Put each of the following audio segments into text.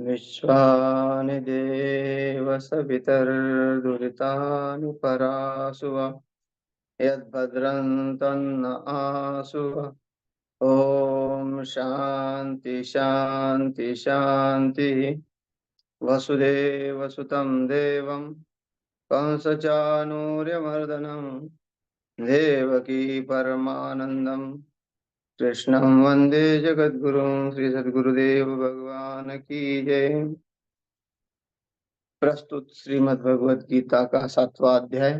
विश्वानि देव सवितर्दुरितानि परासुव यद्भद्रं तन्न आसुव। ओम शांति शांति शांति। वसुदेवसुतं देवं कंसचानूर्यमर्दनं देवकी परमानंदं कृष्णं वंदे जगद्गुरुं। श्री सद्गुरुदेव भगवान की जय। प्रस्तुत श्रीमद् भगवद गीता का 7वां अध्याय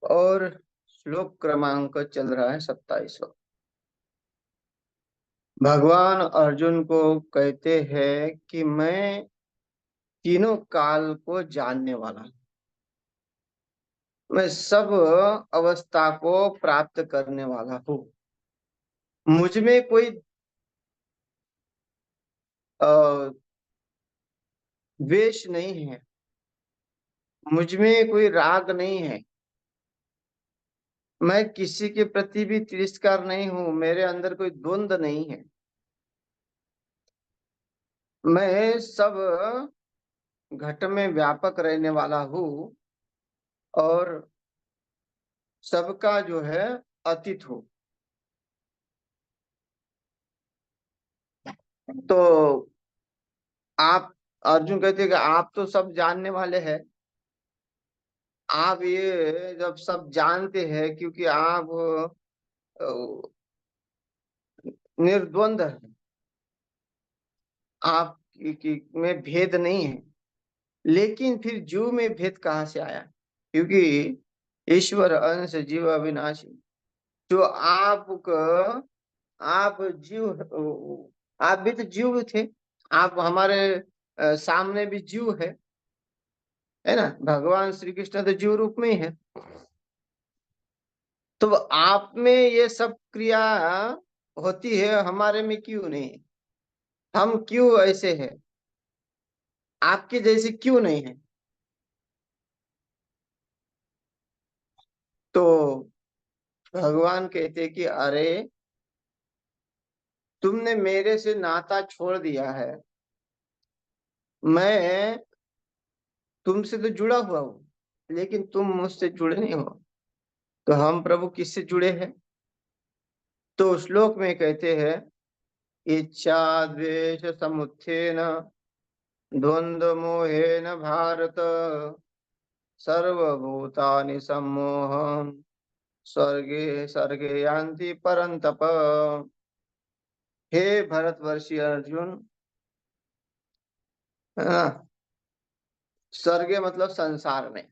और श्लोक क्रमांक चल रहा है 27वां। भगवान अर्जुन को कहते हैं कि मैं तीनों काल को जानने वाला हूं, मैं सब अवस्था को प्राप्त करने वाला हूँ। मुझ में कोई द्वेष नहीं है, मुझ में कोई राग नहीं है, मैं किसी के प्रति भी तिरस्कार नहीं हूं, मेरे अंदर कोई द्वंद्व नहीं है। मैं सब घट में व्यापक रहने वाला हूँ और सबका जो है अतीत हूँ। तो आप, अर्जुन कहते हैं कि आप तो सब जानने वाले हैं। आप ये जब सब जानते हैं क्योंकि आप अ, निर्द्वंद है, आप में भेद नहीं है। लेकिन फिर जीव में भेद कहाँ से आया? क्योंकि ईश्वर अंश जीव अविनाशी। जो आप जीव, आप भी तो जीव थे। आप हमारे सामने भी जीव है ना। भगवान श्री कृष्ण तो जीव रूप में ही है। तो आप में ये सब क्रिया होती है, हमारे में क्यों नहीं? हम क्यों ऐसे हैं? आपके जैसे क्यों नहीं है? तो भगवान कहते कि अरे, तुमने मेरे से नाता छोड़ दिया है। मैं तुमसे तो जुड़ा हुआ हूं, लेकिन तुम मुझसे जुड़े नहीं हो। तो हम प्रभु किससे जुड़े हैं? तो श्लोक में कहते हैं, इच्छा द्वेष समुत्थेन द्वंद्व मोहेन भारत सर्वभूतानि सम्मोहं स्वर्गे सर्गे यान्ति परन्तप। हे भरतवर्षीय अर्जुन, है ना, स्वर्गे मतलब संसार में।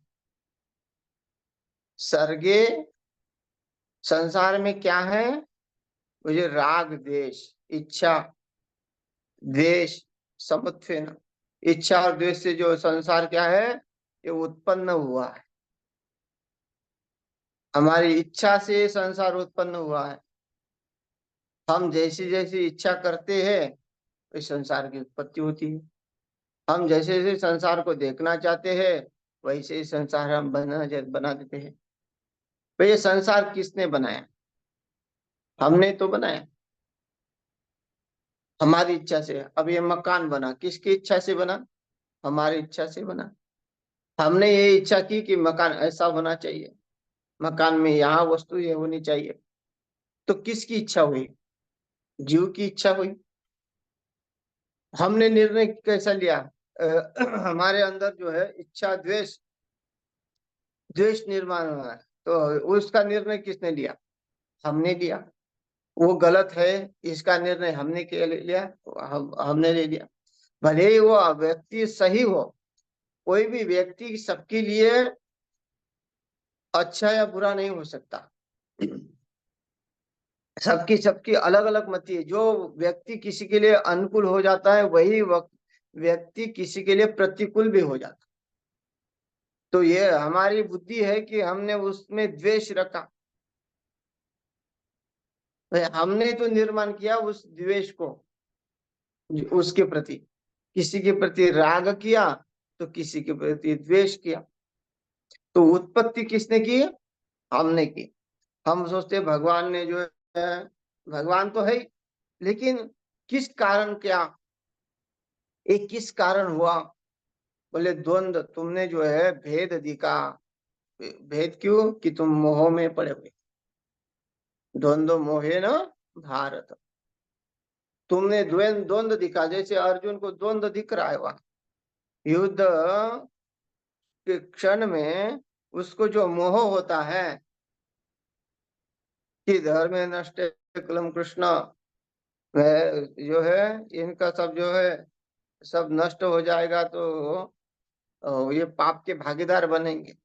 सर्गे, संसार में क्या है? मुझे राग द्वेष, इच्छा द्वेष समुत्थेन। इच्छा और द्वेष से जो संसार क्या है, ये उत्पन्न हुआ है। हमारी इच्छा से संसार उत्पन्न हुआ है। हम जैसी जैसी इच्छा करते हैं इस संसार की उत्पत्ति होती है। हम जैसे जैसे संसार को देखना चाहते हैं वैसे ही संसार हम बना देते हैं। तो ये संसार किसने बनाया? हमने तो बनाया, हमारी इच्छा से। अब ये मकान बना किसकी इच्छा से बना? हमारी इच्छा से बना। हमने ये इच्छा की कि मकान ऐसा होना चाहिए, मकान में यहाँ वस्तु ये होनी चाहिए। तो किसकी इच्छा हुई? जीव की इच्छा हुई। हमने निर्णय कैसा लिया? हमारे अंदर जो है इच्छा द्वेष, द्वेष निर्माण हुआ है। तो उसका निर्णय किसने लिया? हमने लिया। वो गलत है इसका निर्णय हमने लिया, हमने ले लिया। भले ही वो व्यक्ति सही हो, कोई भी व्यक्ति सबके लिए अच्छा या बुरा नहीं हो सकता। सबकी सबकी अलग अलग मति है। जो व्यक्ति किसी के लिए अनुकूल हो जाता है वही व्यक्ति किसी के लिए प्रतिकूल भी हो जाता। तो ये हमारी बुद्धि है कि हमने उसमें द्वेष रखा। हमने तो निर्माण किया उस द्वेष को, उसके प्रति। किसी के प्रति राग किया तो किसी के प्रति द्वेष किया। तो उत्पत्ति किसने की? हमने की। हम सोचते भगवान ने जो है, भगवान तो है ही, लेकिन किस कारण क्या? ये किस कारण हुआ? बोले द्वंद, तुमने जो है भेद दिखा। भेद क्यों? कि तुम मोह में पड़े हुए। द्वंद्व मोहे न भारत, तुमने द्वंद्व दिखा। जैसे अर्जुन को द्वंद्व दिख रहा है वहां युद्ध के क्षण में, उसको जो मोह होता है कि धर्म नष्ट कलम कृष्ण, वह जो है इनका सब जो है सब नष्ट हो जाएगा, तो ये पाप के भागीदार बनेंगे,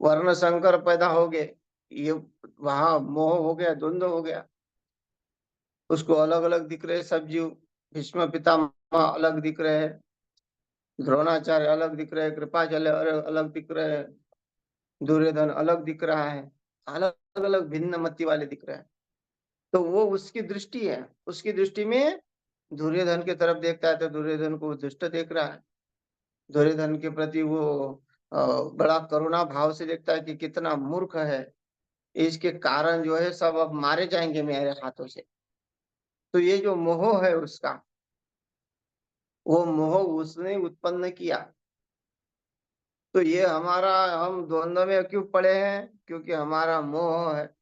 वर्ण संकर पैदा हो गए। ये वहां मोह हो गया, द्वंद्व हो गया। उसको अलग अलग दिख रहे सब जीव। भीष्म पितामह अलग दिख रहे हैं, द्रोणाचार्य अलग दिख रहे हैं, कृपाचार्य अलग दिख रहे हैं, दुर्योधन अलग दिख रहा है, अलग अलग भिन्न मति वाले दिख रहे हैं। तो वो उसकी दृष्टि है। उसकी दृष्टि में दुर्योधन की तरफ देखता है तो दुर्योधन को दुष्ट देख रहा है। दुर्योधन के प्रति वो बड़ा करुणा भाव से देखता है कि कितना मूर्ख है, इसके कारण जो है सब अब मारे जाएंगे मेरे हाथों से। तो ये जो मोह है उसका, वो मोह उसने उत्पन्न किया। तो ये हमारा, हम द्वंद्व में क्यों पड़े हैं? क्योंकि हमारा मोह है।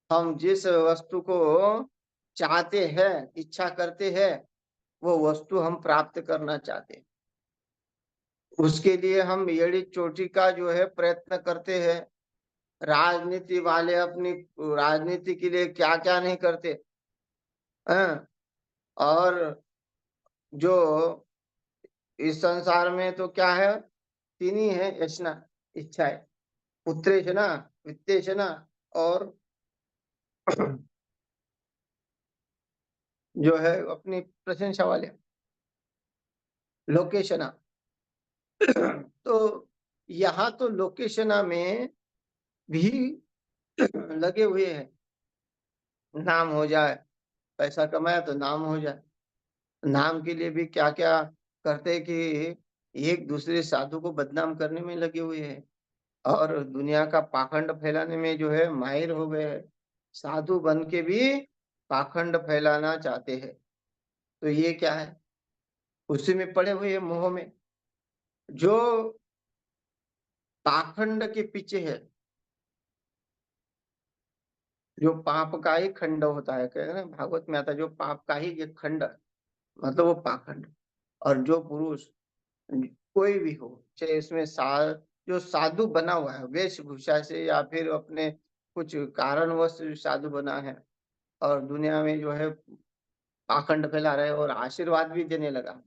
हम जिस वस्तु को चाहते हैं, इच्छा करते हैं, वो वस्तु हम प्राप्त करना चाहते हैं। उसके लिए हम एड़ी चोटी का जो है प्रयत्न करते हैं। राजनीति वाले अपनी राजनीति के लिए क्या क्या नहीं करते हैं। और जो इस संसार में तो क्या है, तीन ही है यशना, इच्छाएं, पुत्रेशना, वित्तेशना और जो है अपनी प्रशंसा वाले, लोकेशना। तो यहाँ तो लोकेशना में भी लगे हुए हैं। नाम हो जाए, पैसा कमाया तो नाम हो जाए। नाम के लिए भी क्या क्या करते हैं कि एक दूसरे साधु को बदनाम करने में लगे हुए हैं, और दुनिया का पाखंड फैलाने में जो है माहिर हो गए हैं। साधु बन के भी पाखंड फैलाना चाहते हैं। तो ये क्या है? उसी में पड़े हुए हैं, मोह में। जो पाखंड के पीछे है, जो पाप का ही खंड होता है, कहते हैं ना भागवत में आता है, जो पाप का ही एक खंड, मतलब वो पाखंड। और जो पुरुष कोई भी हो, चाहे इसमें जो साधु बना हुआ है वेशभूषा से या फिर अपने कुछ कारणवश साधु बना है, और दुनिया में जो है पाखंड फैला रहे और आशीर्वाद भी देने लगा,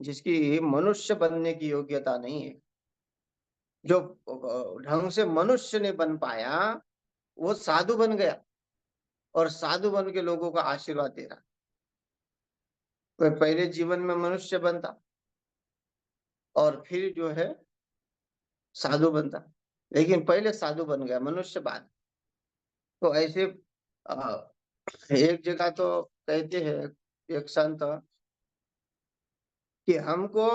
जिसकी मनुष्य बनने की योग्यता नहीं है, जो ढंग से मनुष्य नहीं बन पाया, वो साधु बन गया और साधु बन के लोगों का आशीर्वाद दे रहा। वह पहले जीवन में मनुष्य बनता और फिर जो है साधु बनता, लेकिन पहले साधु बन गया, मनुष्य बाद। तो ऐसे एक जगह तो कहते हैं एक संत कि हमको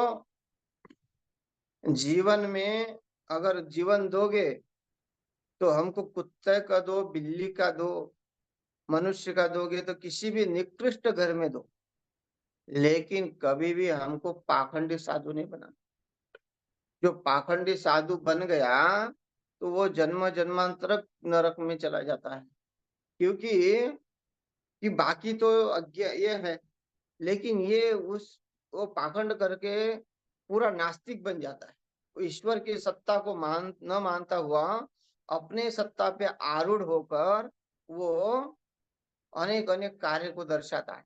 जीवन में अगर जीवन दोगे तो हमको कुत्ते का दो, बिल्ली का दो, मनुष्य का दोगे तो किसी भी निकृष्ट घर में दो, लेकिन कभी भी हमको पाखंडी साधु नहीं बना। जो पाखंडी साधु बन गया तो वो जन्म जन्मांतर नरक में चला जाता है। क्योंकि कि बाकी तो अज्ञा ये है, लेकिन ये उस वो पाखंड करके पूरा नास्तिक बन जाता है। वो ईश्वर की सत्ता को न मानता हुआ अपने सत्ता पे आरूढ़ होकर वो अनेक अनेक कार्य को दर्शाता है।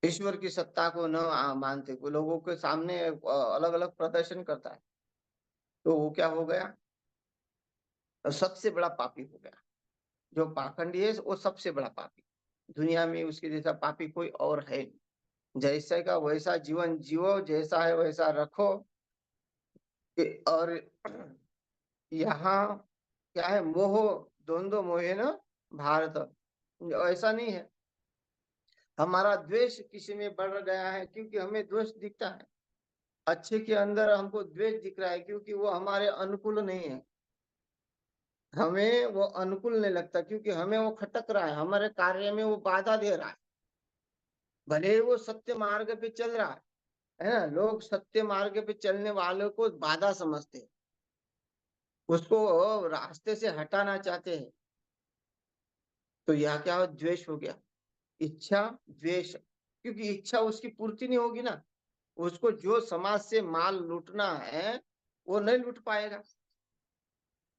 ईश्वर की सत्ता को न मानते को लोगों के सामने अलग अलग प्रदर्शन करता है। तो वो क्या हो गया? तो सबसे बड़ा पापी हो गया। जो पाखंडी है वो सबसे बड़ा पापी। दुनिया में उसके जैसा पापी कोई और है नहीं। जैसे का वैसा जीवन जियो, जैसा है वैसा रखो। और यहाँ क्या है? मोह, द्वंद्व मोहे न भारत। ऐसा नहीं है। हमारा द्वेष किसी में बढ़ गया है क्योंकि हमें द्वेष दिखता है। अच्छे के अंदर हमको द्वेष दिख रहा है क्योंकि वो हमारे अनुकूल नहीं है। हमें वो अनुकूल नहीं लगता क्योंकि हमें वो खटक रहा है, हमारे कार्य में वो बाधा दे रहा है। भले ही वो सत्य मार्ग पे चल रहा है ना, लोग सत्य मार्ग पे चलने वालों को बाधा समझते हैं, उसको रास्ते से हटाना चाहते हैं। तो यह क्या हो, द्वेष हो गया, इच्छा द्वेष, क्योंकि इच्छा उसकी पूर्ति नहीं होगी ना, उसको जो समाज से माल लूटना है वो नहीं लूट पाएगा,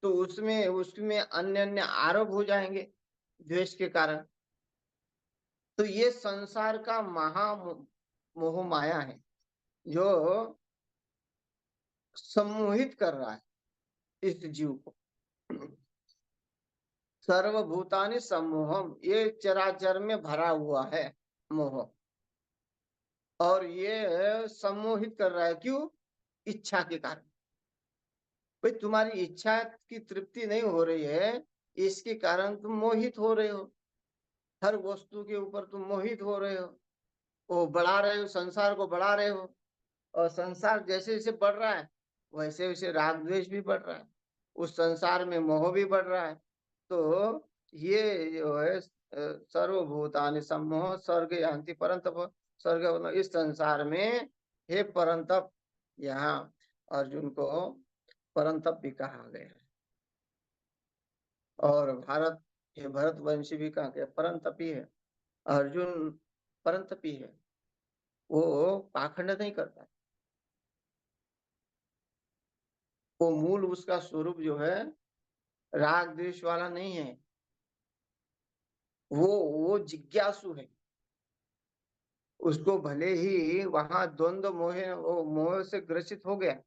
तो उसमें उसमें अन्य अन्य आरोप हो जाएंगे द्वेष के कारण। तो ये संसार का महा मोह माया है जो सम्मोहित कर रहा है इस जीव को। सर्वभूतानि सम्मोहम, ये चराचर में भरा हुआ है मोह, और ये सम्मोहित कर रहा है, क्यों? इच्छा के कारण। भाई तुम्हारी इच्छा की तृप्ति नहीं हो रही है, इसके कारण तुम मोहित हो रहे हो, हर वस्तु के ऊपर तुम मोहित हो रहे हो, वो बढ़ा रहे हो, संसार को बढ़ा रहे हो, और संसार जैसे जैसे बढ़ रहा है वैसे वैसे राग द्वेष भी बढ़ रहा है, उस संसार में मोह भी बढ़ रहा है। तो ये जो है सर्वभूतानि सम्मोह स्वर्ग यान्ति परंतप, स्वर्ग इस संसार में हे परंतप, यहाँ अर्जुन को परंतप भी कहा गया है। और भारत, ये भरतवंशी भी कहा गया परंतपी है, अर्जुन परंतपी है, वो पाखंड नहीं करता, वो मूल उसका स्वरूप जो है राग द्वेष वाला नहीं है, वो जिज्ञासु है। उसको भले ही वहां द्वंद्व मोह, वो मोह से ग्रसित हो गया,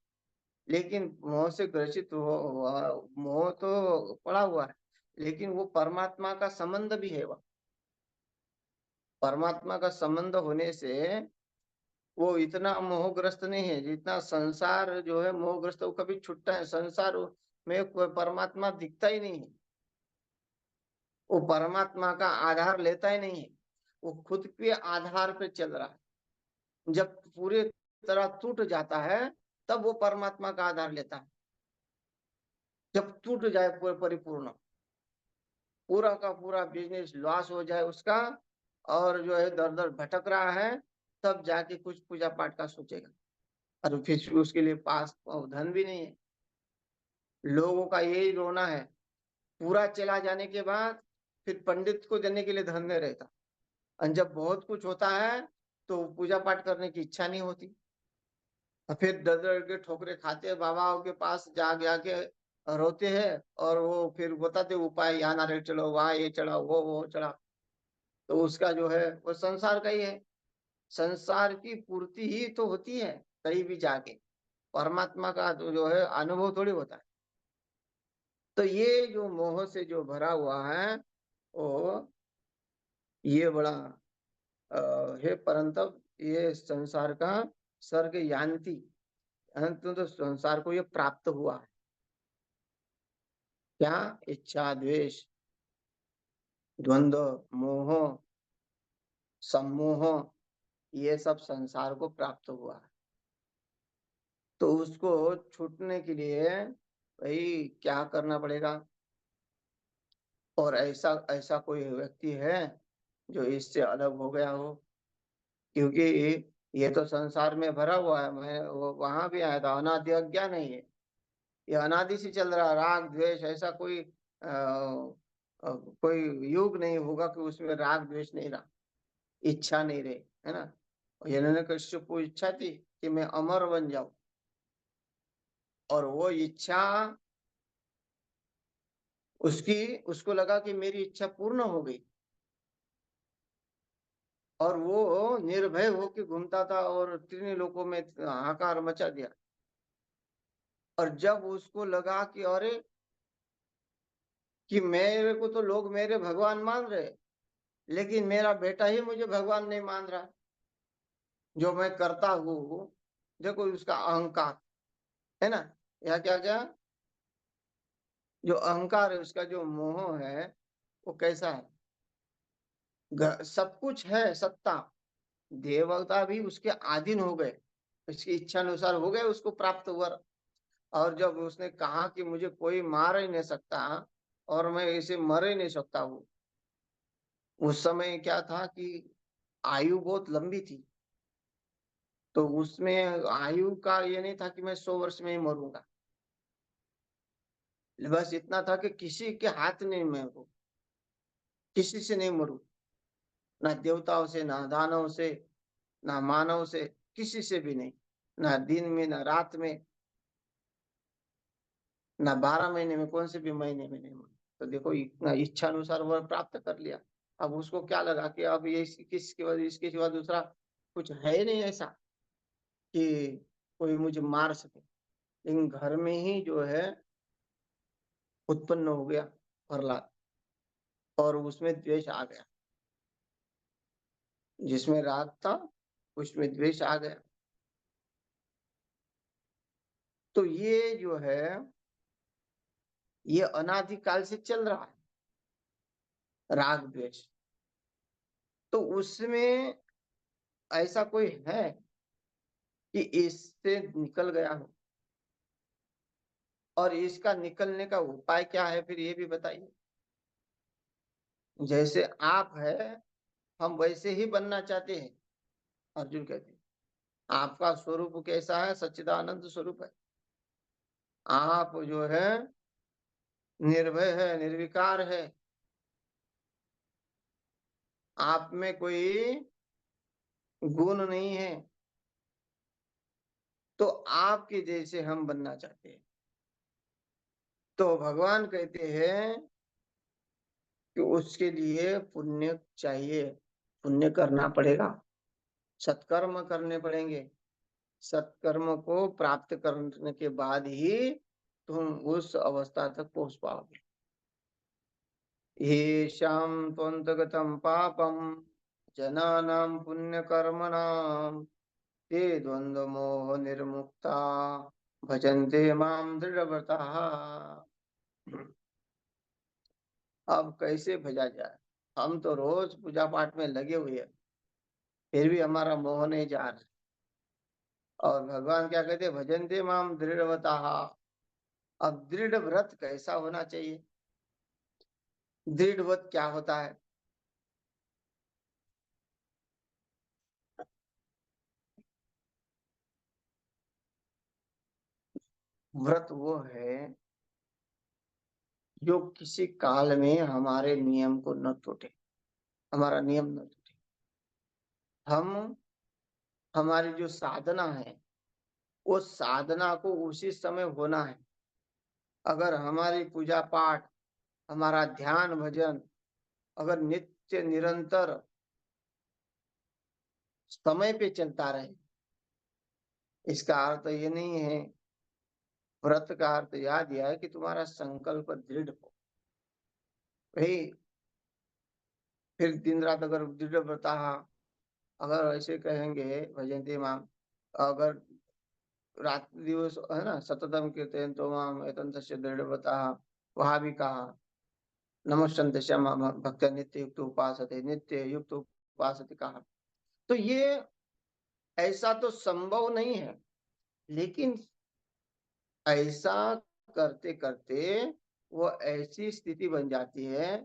लेकिन मोह से ग्रसित मोह तो पड़ा हुआ है, लेकिन वो परमात्मा का संबंध भी है, वह परमात्मा का संबंध होने से वो इतना मोहग्रस्त नहीं है जितना संसार जो है मोहग्रस्त, वो कभी छुट्टा है संसार में, कोई परमात्मा दिखता ही नहीं है, वो परमात्मा का आधार लेता ही नहीं है, वो खुद के आधार पे चल रहा है। जब पूरे तरह टूट जाता है तब वो परमात्मा का आधार लेता है, जब टूट जाए पूरे परिपूर्ण, पूरा का पूरा बिजनेस लॉस हो जाए उसका, और जो है दर दर भटक रहा है, तब जाके कुछ पूजा पाठ का सोचेगा, और फिर उसके लिए पास धन भी नहीं है। लोगों का यही रोना है, पूरा चला जाने के बाद फिर पंडित को देने के लिए धन नहीं रहता, और जब बहुत कुछ होता है तो पूजा पाठ करने की इच्छा नहीं होती, और फिर डर डर के ठोकरे खाते हैं, बाबाओं के पास जा के रोते हैं, और वो फिर बताते उपाय, यहाँ नारियल चढ़ाओ, वहां ये चढ़ाओ, वो चढ़ाओ। तो उसका जो है वो संसार का ही है, संसार की पूर्ति ही तो होती है कहीं भी जाके, परमात्मा का तो जो है अनुभव थोड़ी होता है। तो ये जो मोह से जो भरा हुआ है वो, ये बड़ा है परंतप, ये संसार का स्वर्ग यान्ति, अंत तो संसार को ये प्राप्त हुआ है, क्या? इच्छा द्वेष द्वंद्व मोह सम्मोह, ये सब संसार को प्राप्त हुआ है। तो उसको छूटने के लिए भाई क्या करना पड़ेगा? और ऐसा ऐसा कोई व्यक्ति है जो इससे अलग हो गया हो? क्योंकि ये तो संसार में भरा हुआ है, मैं वो वहां भी आया था, अनादि अज्ञान नहीं है, ये अनादि से चल रहा है, राग द्वेष, ऐसा कोई कोई युग नहीं होगा कि उसमें राग द्वेष नहीं रहा, इच्छा नहीं रही, है ना? हिरण्यकश्यप को इच्छा थी कि मैं अमर बन जाऊं, और वो इच्छा उसकी, उसको लगा कि मेरी इच्छा पूर्ण हो गई, और वो निर्भय होकर घूमता था और तीन लोकों में हाहाकार मचा दिया। और जब उसको लगा कि अरे, कि मेरे को तो लोग मेरे भगवान मान रहे, लेकिन मेरा बेटा ही मुझे भगवान नहीं मान रहा, जो मैं करता हूँ, देखो उसका अहंकार, है ना? या क्या क्या, जो अहंकार है, उसका जो मोह है, वो कैसा है? सब कुछ है सत्ता, देवता भी उसके अधीन हो गए, उसकी इच्छा अनुसार हो गए, उसको प्राप्त हुआ। और जब उसने कहा कि मुझे कोई मार ही नहीं सकता, और मैं इसे मर ही नहीं सकता हूँ, उस समय क्या था कि आयु बहुत लंबी थी, तो उसमें आयु का ये नहीं था कि मैं 100 वर्ष में ही मरूंगा। बस इतना था कि किसी के हाथ नहीं मरू, किसी से नहीं मरू, ना देवताओं से, ना दानव से, ना मानव से, किसी से भी नहीं, ना दिन में ना रात में, ना 12 महीने में, कौन से भी महीने में नहीं मरू। तो देखो इतना इच्छा अनुसार वर प्राप्त कर लिया। अब उसको क्या लगा कि अब ये किसके बाद, इसके सिवा दूसरा कुछ है ही नहीं ऐसा कि कोई मुझे मार सके। लेकिन घर में ही जो है उत्पन्न हो गया प्रहलाद, और उसमें द्वेष आ गया। जिसमें राग था उसमें द्वेष आ गया। तो ये जो है ये अनादिकाल से चल रहा है, राग द्वेष। तो उसमें ऐसा कोई है कि इससे निकल गया हो, और इसका निकलने का उपाय क्या है फिर ये भी बताइए। जैसे आप है, हम वैसे ही बनना चाहते हैं। अर्जुन कहते हैं आपका स्वरूप कैसा है, सच्चिदानंद स्वरूप है। आप जो है निर्भय है, निर्विकार है, आप में कोई गुण नहीं है। तो आपके जैसे हम बनना चाहते हैं। तो भगवान कहते हैं कि उसके लिए पुण्य चाहिए, पुण्य करना पड़ेगा, सत्कर्म करने पड़ेंगे। सत्कर्म को प्राप्त करने के बाद ही तुम उस अवस्था तक पहुंच पाओगे। येषां त्वन्तगतं पापं जनानां पुण्यकर्मणां ते द्वन्द्वमोह निर्मुक्ता भजन्ते मां दृढ़व्रताः। अब कैसे भजा जाए? हम तो रोज पूजा पाठ में लगे हुए हैं, फिर भी हमारा मोह नहीं जा रहा। और भगवान क्या कहते हैं, भजन्ते माम दृढ़व्रताः। अब दृढ़ व्रत कैसा होना चाहिए? दृढ़ व्रत क्या होता है? व्रत वो है जो किसी काल में हमारे नियम को न टूटे, हमारा नियम न टूटे। हम हमारी जो साधना है वो साधना को उसी समय होना है। अगर हमारी पूजा पाठ, हमारा ध्यान भजन अगर नित्य निरंतर समय पे चलता रहे, इसका अर्थ ये नहीं है, व्रत का अर्थ याद दिया है कि तुम्हारा संकल्प दृढ़ हो भाई। फिर दिन रात अगर दृढ़ व्रता, अगर ऐसे कहेंगे भजन्ते माम, अगर रात दिवस है ना, सततम कीर्तन तो माम एतंतस्य दृढ़ व्रता, वहां भी कहा नमस्ते भक्त नित्य युक्त उपासते, नित्य युक्त उपासते कहा। तो ये ऐसा तो संभव नहीं है, लेकिन ऐसा करते करते वो ऐसी स्थिति बन जाती है,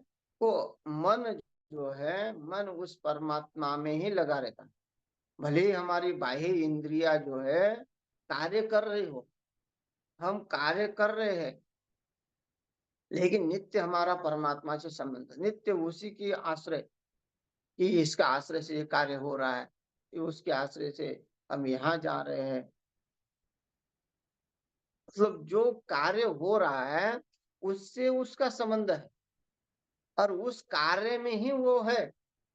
वो मन जो है, मन उस परमात्मा में ही लगा रहता है। भले ही हमारी बाह्य इंद्रिया जो है कार्य कर रही हो, हम कार्य कर रहे हैं, लेकिन नित्य हमारा परमात्मा से संबंध, नित्य उसी की आश्रय, कि इसका आश्रय से ये कार्य हो रहा है, कि उसके आश्रय से हम यहाँ जा रहे हैं। मतलब जो कार्य हो रहा है उससे उसका संबंध है, और उस कार्य में ही वो है,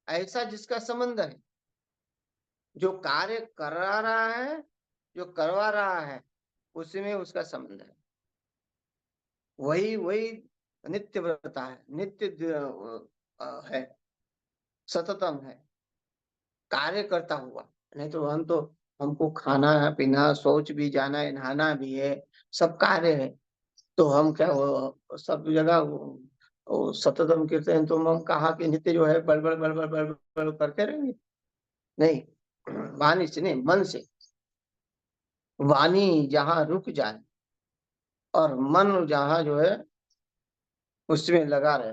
ऐसा जिसका संबंध है। जो कार्य करा रहा है, जो करवा रहा है, उसी में उसका संबंध है। वही वही नित्य व्रता है, नित्य है, सततम है, कार्य करता हुआ। नहीं तो हम तो, हमको खाना है, पीना, शौच भी जाना है, नहाना भी है, सब कार्य है। तो हम क्या वो सब जगह वो सततम कीर्तन तो हम कहा कि नित्य जो है बड़बड़ बड़बड़ बड़बड़ करते रहेंगे? नहीं, वाणी से नहीं, मन से। वाणी जहाँ रुक जाए और मन जहाँ जो है उसमें लगा रहे,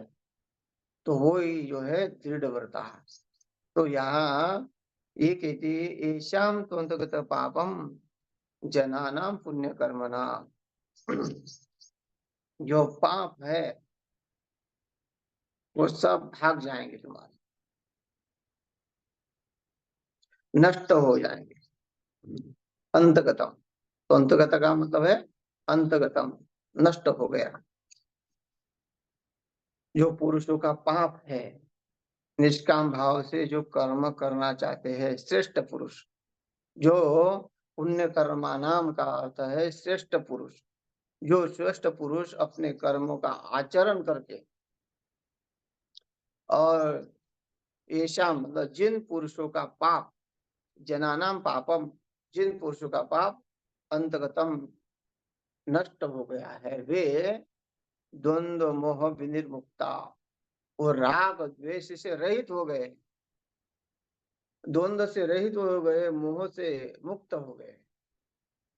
तो वो ही जो है दृढ़ व्रता है। तो यहाँ ये कहती है एशाम त्वंतगत पापम जनानाम पुण्य कर्मणा। जो पाप है वो सब भाग जाएंगे तुम्हारे, नष्ट हो जाएंगे। अंतगतम, तो अंतगत का मतलब है अंतगतम, नष्ट हो गया। जो पुरुषों का पाप है, निष्काम भाव से जो कर्म करना चाहते हैं श्रेष्ठ पुरुष, जो पुण्य कर्मानाम का अर्थ है श्रेष्ठ पुरुष, जो श्रेष्ठ पुरुष अपने कर्मों का आचरण करके, और ऐसा मतलब जिन पुरुषों का पाप, जनानाम पापम, जिन पुरुषों का पाप अंतगतम नष्ट हो गया है, वे द्वंद्व मोह विनिर्मुक्ता, वो राग द्वेष से रहित हो गए, द्वंद्व से रहित हो गए, मोह से मुक्त हो गए।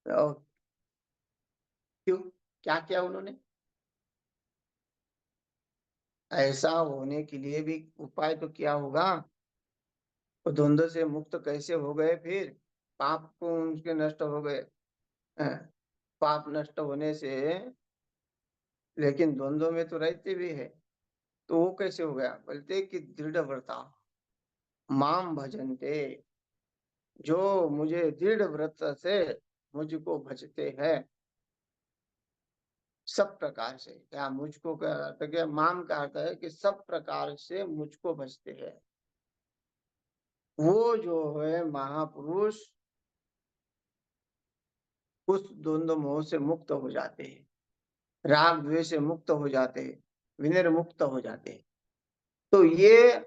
और क्यों, क्या किया उन्होंने? ऐसा होने के लिए भी उपाय तो किया होगा। वो द्वंद्व से मुक्त कैसे हो गए फिर? पाप को उनके नष्ट हो गए। हैं? पाप नष्ट होने से, लेकिन द्वंद्व में तो रहते भी है, तो वो कैसे हो गया? बोलते कि दृढ़ व्रता माम भजन्ते, जो मुझे दृढ़ व्रत से मुझको भजते हैं सब प्रकार से। क्या मुझको का अर्थ क्या? माम का अर्थ है कि सब प्रकार से मुझको भजते हैं, वो जो है महापुरुष उस द्वंद्व मोह से मुक्त हो जाते हैं, राग द्वेष से मुक्त हो जाते हैं, विनिर्मुक्त हो जाते हैं। तो ये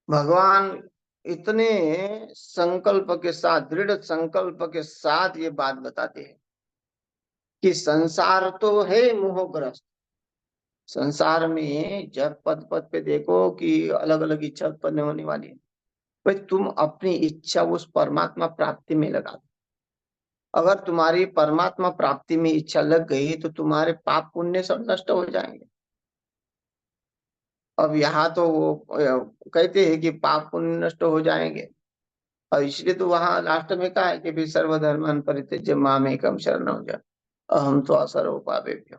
भगवान इतने संकल्प के साथ, दृढ़ संकल्प के साथ ये बात बताते हैं कि संसार तो है मोहग्रस्त। संसार में जब पद पद पे देखो कि अलग अलग इच्छा उत्पन्न होने वाली है, भाई तुम अपनी इच्छा उस परमात्मा प्राप्ति में लगा दो। अगर तुम्हारी परमात्मा प्राप्ति में इच्छा लग गई तो तुम्हारे पाप पुण्य सब नष्ट हो जाएंगे। अब यहाँ तो वो कहते हैं कि पाप पुण्य नष्ट हो जाएंगे, और इसलिए तो वहां लास्ट में कहा है कि भी सर्वधर्मान परित्यज्य मामेकम शरणं व्रज अहम तो सर्व पापेभ्यो,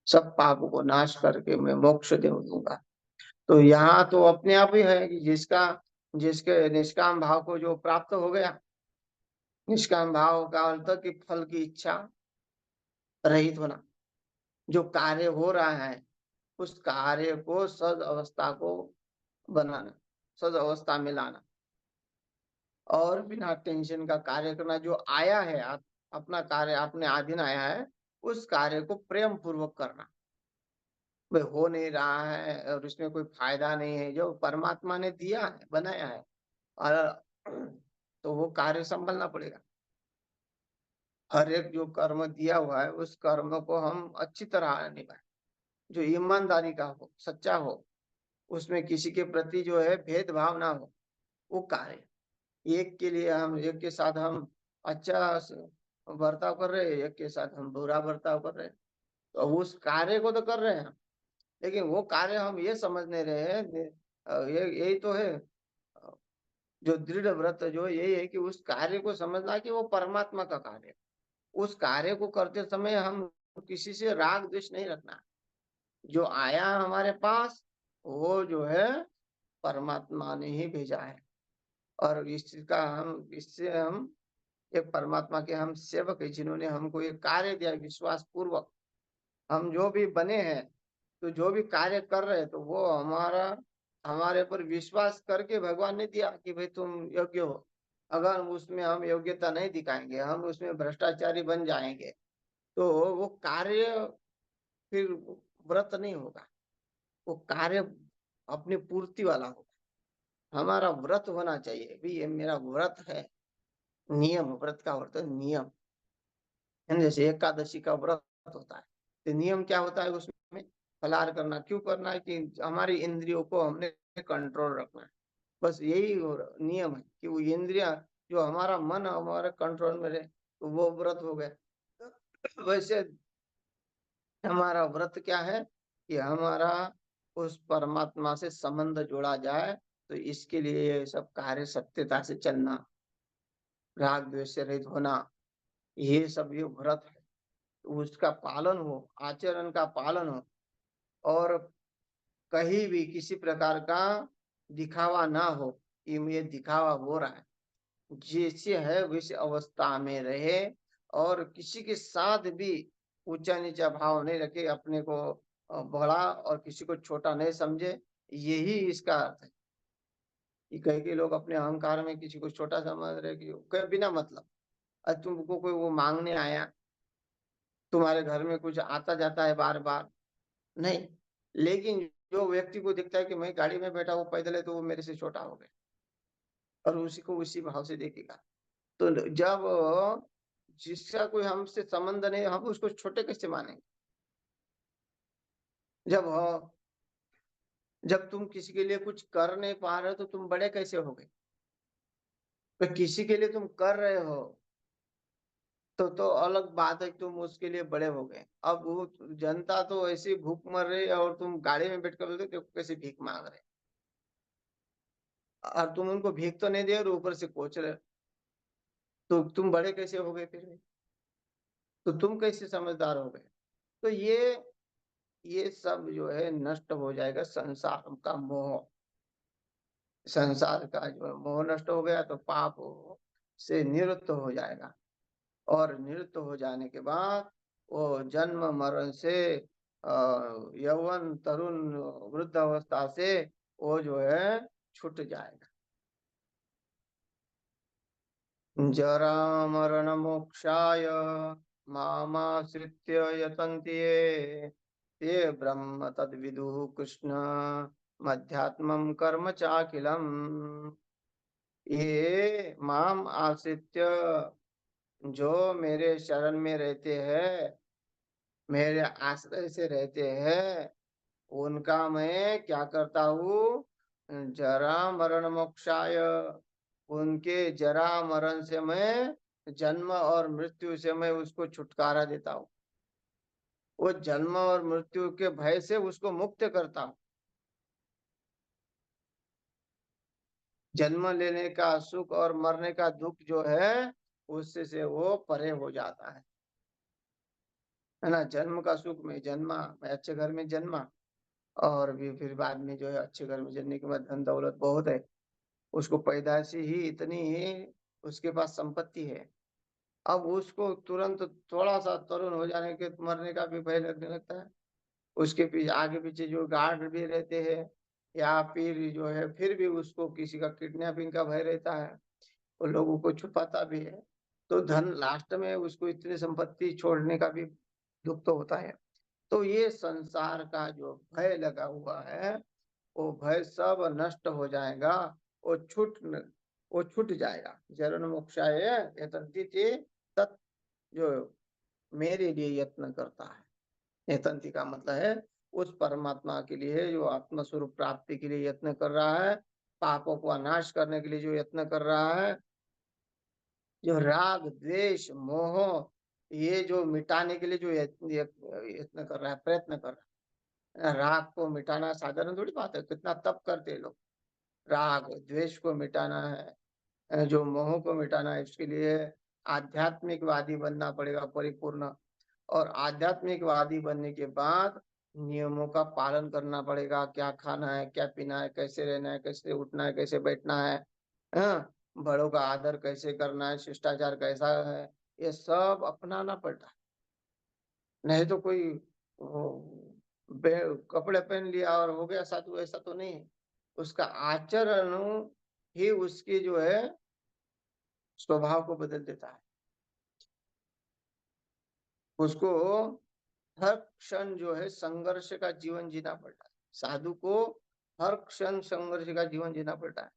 सब पाप को नाश करके मैं मोक्ष दे दूंगा। तो यहाँ तो अपने आप ही है कि जिसका, जिसके निष्काम भाव को जो प्राप्त हो गया, निष्काम भाव का अर्थ कि फल की इच्छा रहित होना, जो कार्य हो रहा है उस कार्य को सद अवस्था को बनाना, सद अवस्था में लाना, और बिना टेंशन का कार्य करना। जो आया है अपना कार्य अपने अधीन आया है, उस कार्य को प्रेम पूर्वक करना। भाई हो नहीं रहा है और उसमें कोई फायदा नहीं है, जो परमात्मा ने दिया है बनाया है, और तो वो कार्य संभलना पड़ेगा। हर एक जो कर्म दिया हुआ है उस कर्म को हम अच्छी तरह निभाएं, जो ईमानदारी का हो, सच्चा हो, उसमें किसी के प्रति जो है भेदभाव ना हो, वो कार्य। एक के लिए हम, एक के साथ हम अच्छा बर्ताव कर रहे हैं, एक के साथ हम बुरा बर्ताव कर रहे हैं, तो उस कार्य को तो कर रहे हैं हम, लेकिन वो कार्य हम ये समझ नहीं रहे हैं। ये यही तो है जो दृढ़ व्रत, जो यही है कि उस कार्य को समझना कि वो परमात्मा का कार्य है। उस कार्य को करते समय हम किसी से राग द्वेष नहीं रखना। जो आया हमारे पास वो जो है परमात्मा ने ही भेजा है, और इसका हम, इससे हम एक परमात्मा के हम सेवक है, जिन्होंने हमको ये कार्य दिया विश्वास पूर्वक। हम जो भी बने हैं, तो जो भी कार्य कर रहे हैं, तो वो हमारा, हमारे पर विश्वास करके भगवान ने दिया कि भाई तुम योग्य हो। अगर उसमें हम योग्यता नहीं दिखाएंगे, हम उसमें भ्रष्टाचारी बन जाएंगे, तो वो कार्य फिर व्रत नहीं होगा, वो कार्य अपनी पूर्ति वाला होगा। हमारा व्रत होना चाहिए भी, ये मेरा व्रत है। नियम, व्रत का अर्थ है नियम। जैसे एकादशी का व्रत होता है, तो नियम क्या होता है उसमें? फलाहार करना। क्यों करना है? कि हमारी इंद्रियों को हमने कंट्रोल रखना है। बस यही नियम है कि वो इंद्रिया, जो हमारा मन हमारे कंट्रोल में रहे, तो वो व्रत हो गया। वैसे हमारा व्रत क्या है कि हमारा उस परमात्मा से संबंध जोड़ा जाए, तो इसके लिए ये सब कार्य सत्यता से चलना, राग द्वेष से रहित होना, ये सब ये व्रत है। उसका पालन हो, आचरण का पालन हो, और कहीं भी किसी प्रकार का दिखावा ना हो कि ये दिखावा हो रहा है। जैसे है वैसे अवस्था में रहे, और किसी के साथ भी ऊंचा नीचा भाव नहीं रखे, अपने को बड़ा और किसी को छोटा नहीं समझे। यही इसका अर्थ है कि कई कई लोग अपने अहंकार में किसी को छोटा समझ रहे कि बिना मतलब। आज तुमको कोई वो मांगने आया, तुम्हारे घर में कुछ आता जाता है बार बार, नहीं, लेकिन जो व्यक्ति को दिखता है कि मैं गाड़ी में बैठा हूँ पैदल है, तो वो मेरे से छोटा हो गया, और उसी को उसी भाव से देखेगा। तो जब जिसका कोई हमसे संबंध नहीं, हम उसको छोटे कैसे मानेंगे? जब जब तुम किसी के लिए कुछ कर नहीं पा रहे हो, तो तुम बड़े कैसे हो गए? तो किसी के लिए तुम कर रहे हो, तो अलग बात है, तुम उसके लिए बड़े हो गए। अब वो जनता तो ऐसी भूख मर रही है, और तुम गाड़ी में बैठ कर बोलते हो, देखो कैसे भीख मांग रहे हैं। और तुम उनको भीख तो नहीं दे, और ऊपर से कोच रहे हो। तो तुम बड़े कैसे हो गए फिर भी? तो तुम कैसे समझदार हो गए? तो ये सब जो है नष्ट हो जाएगा, संसार का मोह। संसार का जो मोह नष्ट हो गया, तो पाप से निवृत्त हो जाएगा। और निवृत्त हो जाने के बाद वो जन्म मरण से, यौवन तरुण वृद्ध अवस्था से वो जो है छूट जाएगा। जरा मरण मोक्षाय मामाश्रित्य यतन्ति ये, ते ब्रह्म तद्विदुः कृष्ण मध्यात्मम कर्म चाखिलम्। ये माम आश्रित्य, जो मेरे शरण में रहते हैं, मेरे आश्रय से रहते हैं, उनका मैं क्या करता हूँ? जरा मरण मोक्षाय, उनके जरा मरण से मैं, जन्म और मृत्यु से मैं उसको छुटकारा देता हूँ। वो जन्म और मृत्यु के भय से उसको मुक्त करता हूँ। जन्म लेने का सुख और मरने का दुख जो है, उससे से वो परे हो जाता है ना। जन्म का सुख में जन्मा, मैं अच्छे घर में जन्मा, और भी फिर बाद में जो है अच्छे घर में जन्मने के बाद धन दौलत बहुत है, उसको पैदाइशी ही इतनी ही उसके पास संपत्ति है। अब उसको तुरंत थोड़ा सा तरुण हो जाने के मरने का भी भय लगने लगता है। उसके पीछे आगे पीछे जो गार्ड भी रहते हैं, या फिर जो है फिर भी उसको किसी का किडनैपिंग का भय रहता है, वो लोगों को छुपाता भी है। तो धन लास्ट में उसको इतनी संपत्ति छोड़ने का भी दुख तो होता है। तो ये संसार का जो भय लगा हुआ है, वो भय सब नष्ट हो जाएगा। वो वो छूट जाएगा। जरण मोक्षाय यतन्ति ते तत्, जो मेरे लिए यत्न करता है। यतन्ति का मतलब है उस परमात्मा के लिए, जो आत्म स्वरूप प्राप्ति के लिए यत्न कर रहा है, पापों को नाश करने के लिए जो यत्न कर रहा है, जो राग द्वेष मोह, ये जो मिटाने के लिए जो यत्न कर रहा है, प्रयत्न कर रहा है। राग को मिटाना साधारण थोड़ी बात है, कितना तप करते हैं लोग। राग द्वेष को मिटाना है, जो मोह को मिटाना है, इसके लिए आध्यात्मिकवादी बनना पड़ेगा परिपूर्ण। और आध्यात्मिकवादी बनने के बाद नियमों का पालन करना पड़ेगा। क्या खाना है, क्या पीना है, कैसे रहना है, कैसे उठना है, कैसे बैठना है, हाँ, बड़ों का आदर कैसे करना है, शिष्टाचार कैसा है, ये सब अपनाना पड़ता है। नहीं तो कोई कपड़े पहन लिया और हो गया साधु, ऐसा तो नहीं है। उसका आचरण ही उसके जो है स्वभाव को बदल देता है। उसको हर क्षण जो है संघर्ष का जीवन जीना पड़ता है। साधु को हर क्षण संघर्ष का जीवन जीना पड़ता है।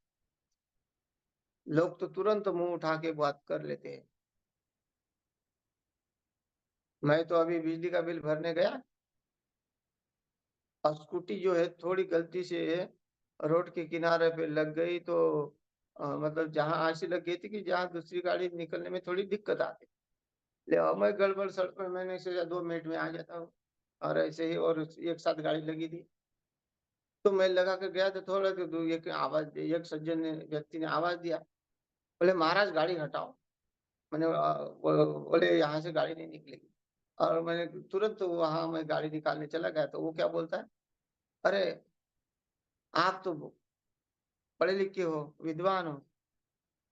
लोग तो तुरंत मुंह उठा के बात कर लेते हैं। मैं तो अभी बिजली का बिल भरने गया, और स्कूटी जो है थोड़ी गलती से रोड के किनारे पे लग गई, तो मतलब जहां ऐसी लग गई थी कि जहां दूसरी गाड़ी निकलने में थोड़ी दिक्कत आती। ले अब मैं गड़बड़ सड़क में, मैंने सोचा 2 मिनट में आ जाता हूँ, और ऐसे ही और एक साथ गाड़ी लगी थी। तो मैं लगा के गया तो थोड़ा एक आवाज, एक सज्जन ने, व्यक्ति ने आवाज दिया, बोले महाराज गाड़ी हटाओ। मैंने बोले यहाँ से गाड़ी नहीं निकलेगी। और मैंने तुरंत वहां मैं गाड़ी निकालने चला गया तो वो क्या बोलता है, अरे आप तो पढ़े लिखे हो, विद्वान हो,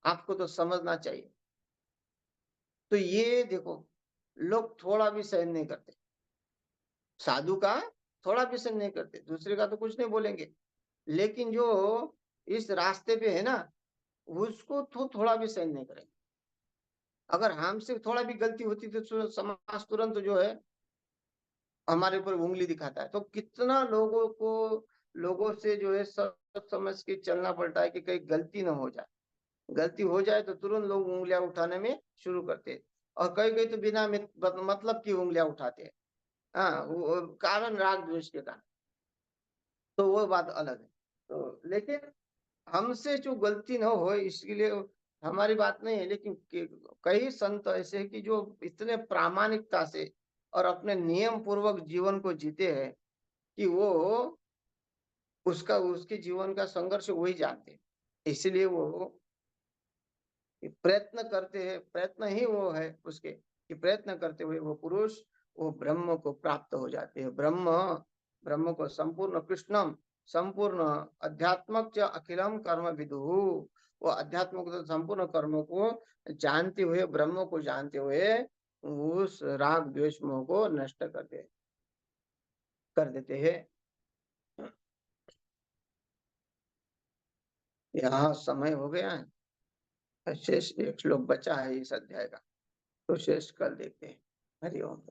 आपको तो समझना चाहिए। तो ये देखो, लोग थोड़ा भी सहन नहीं करते, साधु का थोड़ा भी सहन नहीं करते, दूसरे का तो कुछ नहीं बोलेंगे, लेकिन जो इस रास्ते पे है ना, उसको तो थोड़ा भी सहन नहीं करेंगे। अगर हमसे थोड़ा भी गलती होती तो समाज तुरंत जो है हमारे ऊपर उंगली दिखाता है। तो कितना लोगों को, लोगों से जो है सोच समझ के चलना पड़ता है कि कहीं गलती ना हो जाए। गलती हो जाए तो तुरंत लोग उंगलियां उठाने में शुरू करते हैं, और कई कई तो बिना मतलब की उंगलियां उठाते हैं। हाँ, वो कारण राग द्वेष के कारण, तो वो बात अलग है। तो लेकिन हमसे जो गलती न हो इसके लिए हमारी बात नहीं है, लेकिन कई संत ऐसे हैं कि जो इतने प्रामाणिकता से और अपने नियम पूर्वक जीवन को जीते हैं कि वो उसका, उसके जीवन का संघर्ष वही जानते हैं। इसलिए वो प्रयत्न करते हैं, प्रयत्न ही वो है उसके, कि प्रयत्न करते हुए वो पुरुष वो ब्रह्म को प्राप्त हो जाते हैं। ब्रह्म, ब्रह्म को संपूर्ण कृष्णम, संपूर्ण अध्यात्मक च अखिलम कर्म विदुहु, वो अध्यात्म को, संपूर्ण कर्म को जानते हुए, ब्रह्म को जानते हुए उस राग द्वेष मोह को नष्ट कर देते हैं। यहाँ समय हो गया है, शेष एक श्लोक बचा है इस अध्याय का, तो शेष कल देखते हैं। हरि ओम।